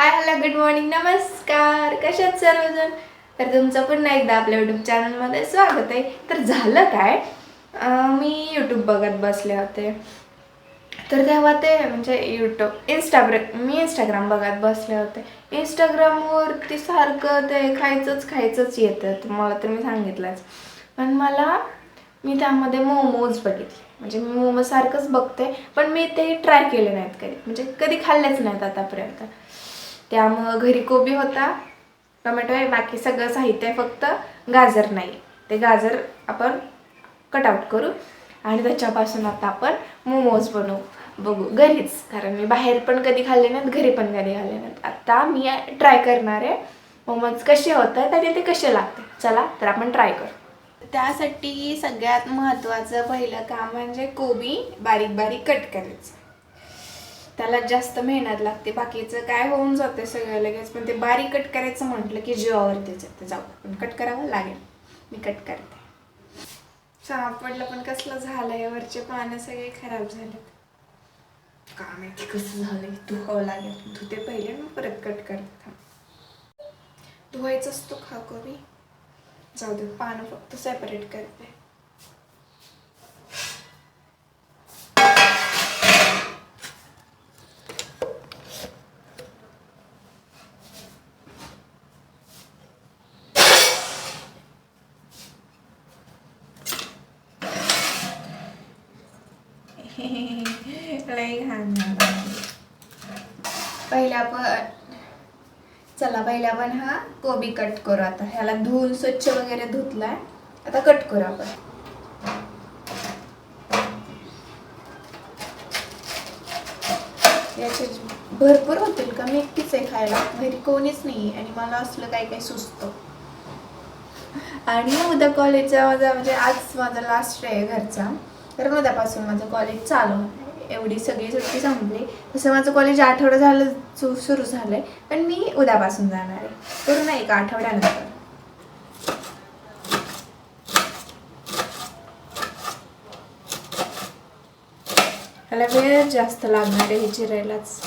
Hi hello good morning नमस्कार. कशात सर्वजण. तर तुमचं पुन्हा एकदा आपल्या यूट्यूब चॅनलमध्ये स्वागत आहे. तर झालं काय, मी यूट्यूब बघत बसले होते. तर तेव्हा ते म्हणजे मी इंस्टाग्राम बघत बसले होते. इंस्टाग्रामवरती सारखं ते खायचंच येतं, तुम्हाला तर मी सांगितलंच. पण मी त्यामध्ये मोमोज बघितले. म्हणजे मी मोमोज सारखंच बघते, पण मी ते ट्राय केले नाहीत कधी, म्हणजे कधी खाल्लेच नाहीत आतापर्यंत. त्यामुळं घरी कोबी होता, टोमॅटो आहे, बाकी सगळं साहित्य आहे, फक्त गाजर नाही. ते गाजर आपण कटआउट करू आणि त्याच्यापासून आता आपण मोमोज बनवू. बघू घरीच, कारण मी बाहेर पण कधी खाल्ले नाहीत, घरी पण कधी खाल्ले नाहीत. आता मी ट्राय करणार आहे मोमोज कसे होतात आणि ते कसे लागते. चला तर आपण ट्राय करू. त्यासाठी सगळ्यात महत्त्वाचं पहिलं काम म्हणजे कोबी बारीक बारीक कट करायचं. त्याला जास्त मेहनत लागते, बाकीचं काय होऊन जाते सगळं लगेच, पण ते बारीक कट करायचं म्हटलं की जीवावरतीच येते. जाऊ, पण कट करावं लागेल. मी कट करते. सापडलं, पण कसलं झालंय, वरचे पानं सगळे खराब झालेत. का माहिती कसं झालंय, धुवावं लागेल. धुते पहिले, मग परत कट करते. धुवायचंच तो खा कोबी. जाऊ दे, पानं फक्त सेपरेट करते. लई घाण पहिल्या आपण हा कोबी कट करू. आता ह्याला धुवून स्वच्छ वगैरे धुतलाय, आता कट करू आपण. याचे भरपूर होतील का, मी एकटीच आहे खायला, घरी कोणीच नाही आणि मला असलं काही काही सुचतं. आणि उद्या कॉलेजचा म्हणजे आज माझा लास्ट डे आहे घरचा, तर उद्यापासून माझं कॉलेज चालू आहे. एवढी सगळी सुट्टी संपली. तसं माझं कॉलेज आठवडा झालं सुरू झालंय, पण मी उद्यापासून जाणार आहे, पूर्ण एका आठवड्यानंतर. ह्याला वेळ जास्त लागणार आहे, हे चिरायलाच.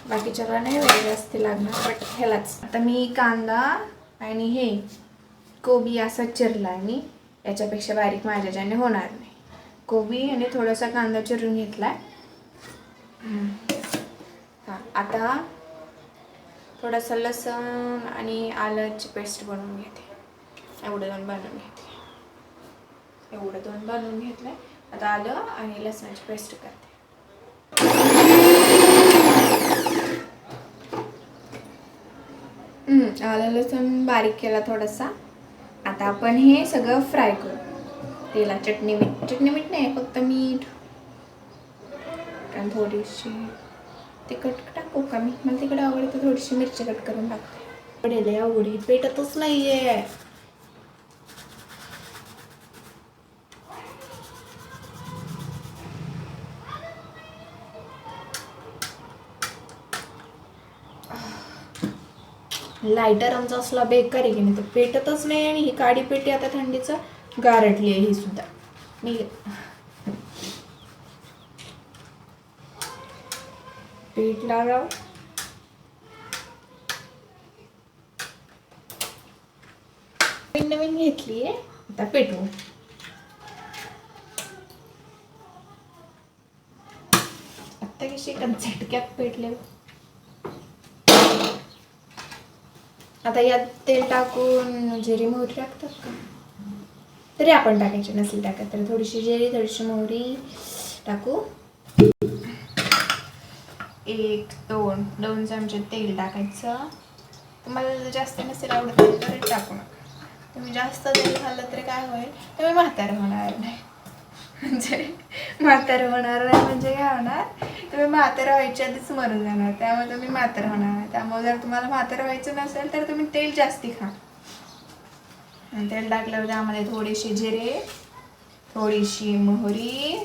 बाकीच्याला नाही वेळ जास्त लागणार, बट ह्यालाच. आता मी कांदा आणि हे कोबी असा चिरला आणि याच्यापेक्षा बारीक माझ्याच्याने होणार नाही. कोबी आणि थोडासा कांदा चिरून घेतलाय. आता थोडासा लसूण आणि आल्याची पेस्ट बनवून घेते. एवढं दोन बनवून घेतलंय. आता आलं आणि लसणाची पेस्ट करते. आलं लसूण बारीक केला थोडासा. आता आपण हे सगळं फ्राय करू तेलात. चटणी मीठ नाही, फक्त मीठ आणि थोडीशी तिखट टाकू का मी, मला तिकडे आवडतं. थोडीशी मिरची कट करून टाकते. पडेल आवडी पेटतच नाहीये. लायटर आमचा असला बेकार आहे की नाही, तर पेटतच नाही. आणि ही काडी पेटी आता थंडीचं गारटली आहे ही सुद्धा. मी पीठ लागाव. नवीन घेतली आहे, आता पेटवू. आता कशी झटक्यात पेटले. आता यात तेल टाकून जिरी मोहरी टाकतात का, तरी आपण टाकायची नसेल टाकत तर थोडीशी जिरी थोडीशी मोहरी टाकू. 1-2 चमचे तेल टाकायचं. तुम्हाला जास्त नसेल आवडत तरी टाकू नका. तुम्ही जास्त तेल खाल्लं तरी काय होईल, तुम्ही म्हातारं होणार नाही. म्हणजे म्हातारं होणार नाही म्हणजे काय होणार, तुम्ही म्हातारं व्हायच्या आधीच मरून जाणार. त्यामुळे तुम्ही म्हातारं होणार नाही. त्यामुळे जर तुम्हाला म्हातारं व्हायचं नसेल तर तुम्ही तेल जास्ती खा. तेल टाकल्यावर त्यामध्ये थोडीशी जिरे, थोडीशी मोहरी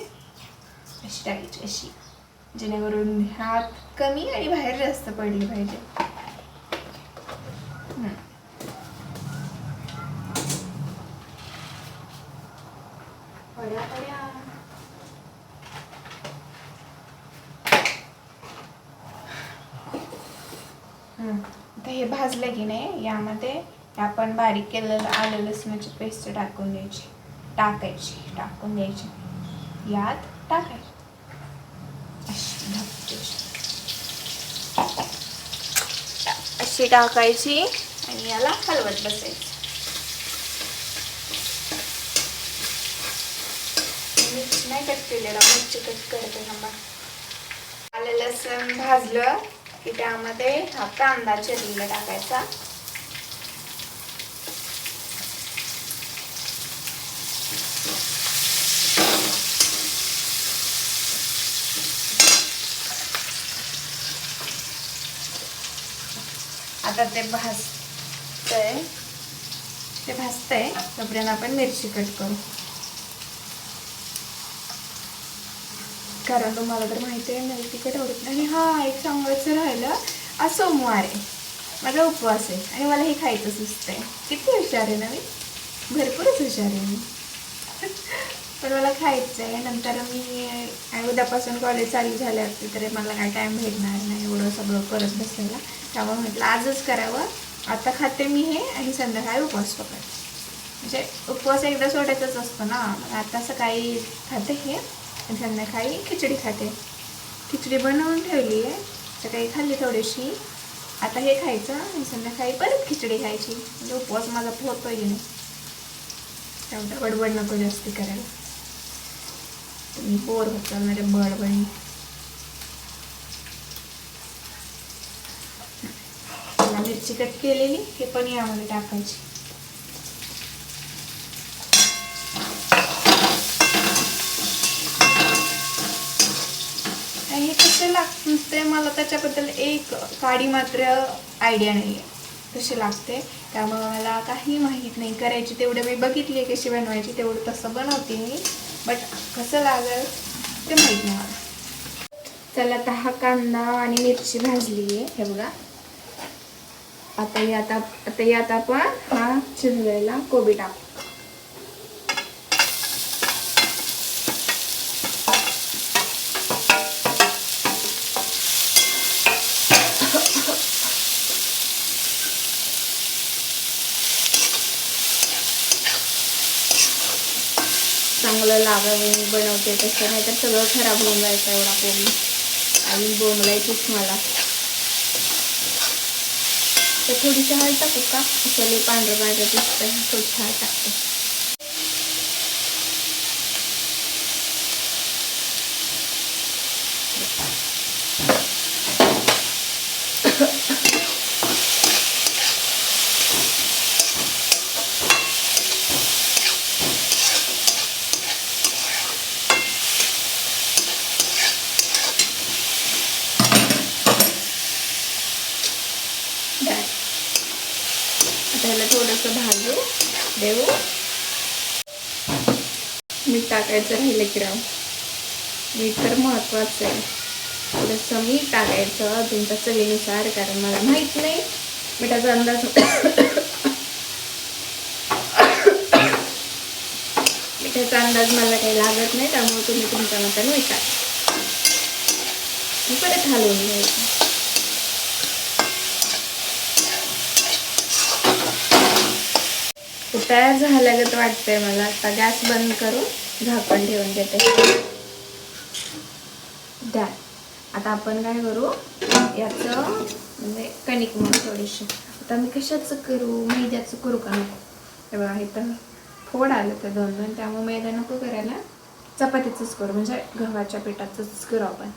अशी टाकायची, अशी, जेणेकरून हात कमी आणि बाहेर जास्त पडली पाहिजे. आता हे भाजलं की नाही, यामध्ये आपण बारीक केलेलं आलं लसणाची पेस्ट टाकून द्यायची, टाकून द्यायची, यात टाकायची, अशी टाकायची आणि याला हलवत बसायचं. मिरची नाही कट केलेला, मिरची कट करते ना. आलं लसूण भाजलं की त्यामध्ये हा कांदा चिरलेला टाकायचा. आता ते भाजतंय तोपर्यंत आपण मिरची कट करू. कारण तुम्हाला तर माहिती आहे मला तिखट आवडत नाही. हा एक सांगायचं राहिलं, आज सोमवार आहे, माझा उपवास आहे आणि मला हे खायचं सुचतंय. किती हुशार आहे ना मी, भरपूरच हुशार आहे मी. पण मला खायचं आहे. नंतर मी उद्यापासून कॉलेज चालू झाले असते तर मला काय टाईम भेटणार नाही एवढं सगळं करत बसायला. त्यामुळे म्हटलं आजच करावं. आता खाते मी हे आणि संध्याकाळी उपवास पकड. म्हणजे उपवास एकदा सोडायचाच असतो ना. आता सकाळी खाते हे आणि संध्याकाळी खिचडी खाते. खिचडी बनवून ठेवली आहे, सकाळी खाल्ली थोडीशी. आता हे खायचं आणि संध्याकाळी परत खिचडी खायची. म्हणजे उपवास माझा होतोय की नाही. त्यामुळे बडबड नको जास्ती करायला, तुम्ही बोर होत माझ्या बडबडी. मिरची कट केलेली हे पण यामध्ये टाकायची. हे कसं लागते मला त्याच्याबद्दल एक काडी मात्र आयडिया नाही आहे कशी लागते. त्यामुळे मला काही माहीत नाही. करायची तेवढं मी बघितली आहे कशी बनवायची, तेवढं तसं बनवते मी. बट कसं लागेल ते माहीत नाही मला. चला आता हा कांदा आणि मिरची भाजली आहे हे बघा. आता यात आपण हा चिरलेला कोबी टाकू. चांगलं लागावं मी बनवते तसं, नाही तर सगळं खराब होऊन जायचं एवढा कोबी. आणि बोंबलायचीच मला. तर थोडीशी हळद टाकू का, असं पांढरं दिसतंय, थोडीशी हळद टाकते. त्याला थोडंसं भाजू देऊ. मीठ टाकायचं राहिलं की राव, मीठ तर महत्त्वाचं आहे. थोडंसं मीठ टाकायचं तुमच्या चवीनुसार, कारण मला माहीत नाही मिठाचा अंदाज. मिठाचा अंदाज मला काही लागत नाही, त्यामुळे तुम्ही तुमच्या मताने मीठ टाका. परत हलवून घ्यायचं. तयार झाल्यागत वाटतंय मला. आता गॅस बंद करून झाकण ठेवून देते. द्या आता आपण काय करू, याचं म्हणजे कणिक म्हणून थोडीशी. आता मी कशाचं करू, मैद्याचं करू का नको. हे बघा इथं फोड आलं तर 2-2, त्यामुळे मैदा नको करायला, चपातीचंच करू. म्हणजे गव्हाच्या पिठाचंच करू आपण.